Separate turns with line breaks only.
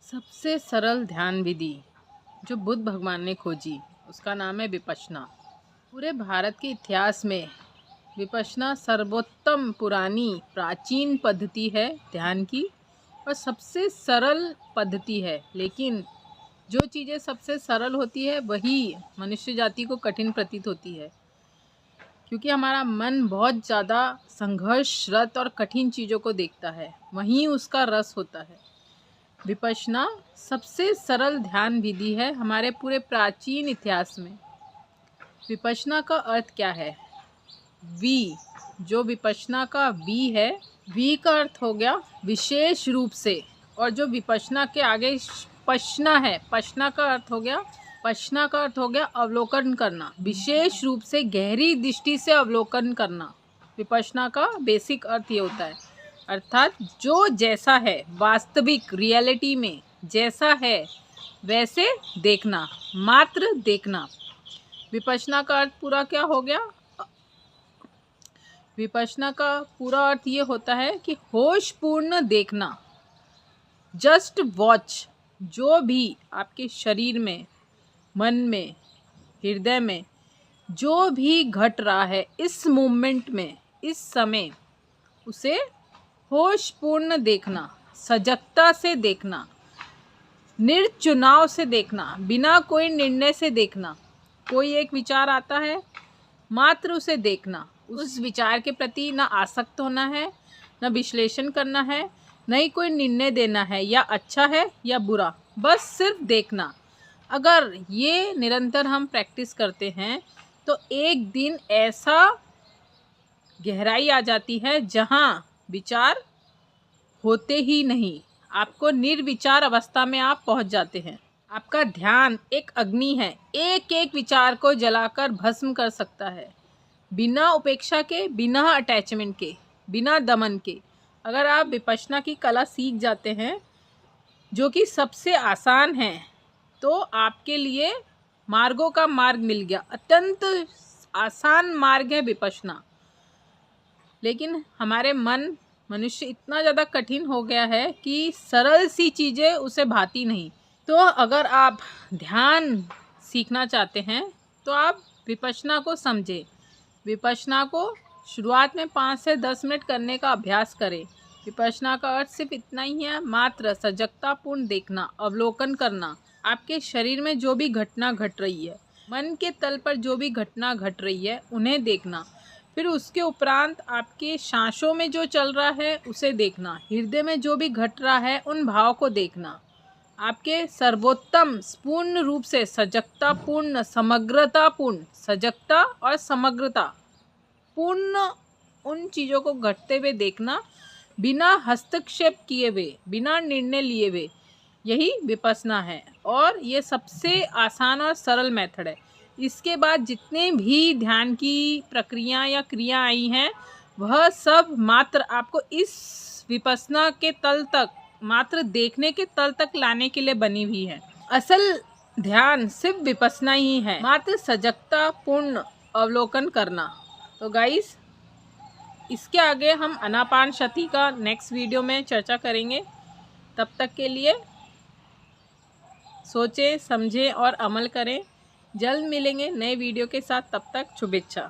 सबसे सरल ध्यान विधि जो बुद्ध भगवान ने खोजी उसका नाम है विपश्यना। पूरे भारत के इतिहास में विपश्यना सर्वोत्तम पुरानी प्राचीन पद्धति है ध्यान की और सबसे सरल पद्धति है। लेकिन जो चीज़ें सबसे सरल होती है वही मनुष्य जाति को कठिन प्रतीत होती है, क्योंकि हमारा मन बहुत ज़्यादा संघर्षरत और कठिन चीज़ों को देखता है, वहीं उसका रस होता है। विपश्यना सबसे सरल ध्यान विधि है हमारे पूरे प्राचीन इतिहास में। विपश्यना का अर्थ क्या है? वी, जो विपश्यना का वी है, वी का अर्थ हो गया विशेष रूप से, और जो विपश्यना के आगे पश्यना है, पश्यना का अर्थ हो गया अवलोकन करना, विशेष रूप से गहरी दृष्टि से अवलोकन करना। विपश्यना का बेसिक अर्थ ये होता है, अर्थात जो जैसा है वास्तविक रियलिटी में जैसा है वैसे देखना, मात्र देखना। विपश्यना का अर्थ पूरा क्या हो गया? विपश्यना का पूरा अर्थ ये होता है कि होशपूर्ण देखना, जस्ट वॉच। जो भी आपके शरीर में, मन में, हृदय में जो भी घट रहा है इस मोमेंट में, इस समय, उसे होशपूर्ण देखना, सजगता से देखना, निर्चुनाव से देखना, बिना कोई निर्णय से देखना। कोई एक विचार आता है, मात्र उसे देखना, उस विचार के प्रति न आसक्त होना है, न विश्लेषण करना है, न ही कोई निर्णय देना है या अच्छा है या बुरा, बस सिर्फ देखना। अगर ये निरंतर हम प्रैक्टिस करते हैं तो एक दिन ऐसा गहराई आ जाती है जहाँ विचार होते ही नहीं, आपको निर्विचार अवस्था में आप पहुंच जाते हैं। आपका ध्यान एक अग्नि है, एक एक विचार को जलाकर भस्म कर सकता है, बिना उपेक्षा के, बिना अटैचमेंट के, बिना दमन के। अगर आप विपश्यना की कला सीख जाते हैं, जो कि सबसे आसान है, तो आपके लिए मार्गों का मार्ग मिल गया। अत्यंत आसान मार्ग है विपश्यना। लेकिन हमारे मनुष्य इतना ज़्यादा कठिन हो गया है कि सरल सी चीज़ें उसे भाती नहीं। तो अगर आप ध्यान सीखना चाहते हैं तो आप विपश्यना को समझें। विपश्यना को शुरुआत में 5 से 10 मिनट करने का अभ्यास करें। विपश्यना का अर्थ सिर्फ इतना ही है, मात्र सजगतापूर्ण देखना, अवलोकन करना। आपके शरीर में जो भी घटना घट रही है, मन के तल पर जो भी घटना घट रही है, उन्हें देखना। फिर उसके उपरांत आपके सांसों में जो चल रहा है उसे देखना, हृदय में जो भी घट रहा है उन भाव को देखना। आपके सर्वोत्तम पूर्ण रूप से सजगतापूर्ण, समग्रतापूर्ण, सजगता और समग्रता पूर्ण उन चीज़ों को घटते हुए देखना, बिना हस्तक्षेप किए हुए, बिना निर्णय लिए हुए। यही विपश्यना है और ये सबसे आसान और सरल मेथड है। इसके बाद जितने भी ध्यान की प्रक्रिया या क्रिया आई हैं, वह सब मात्र आपको इस विपश्यना के तल तक, मात्र देखने के तल तक लाने के लिए बनी हुई है। असल ध्यान सिर्फ विपश्यना ही है, मात्र सजगता पूर्ण अवलोकन करना। तो गाइस, इसके आगे हम आनापानसति का नेक्स्ट वीडियो में चर्चा करेंगे। तब तक के लिए सोचें, समझें और अमल करें। जल्द मिलेंगे नए वीडियो के साथ, तब तक शुभेच्छा।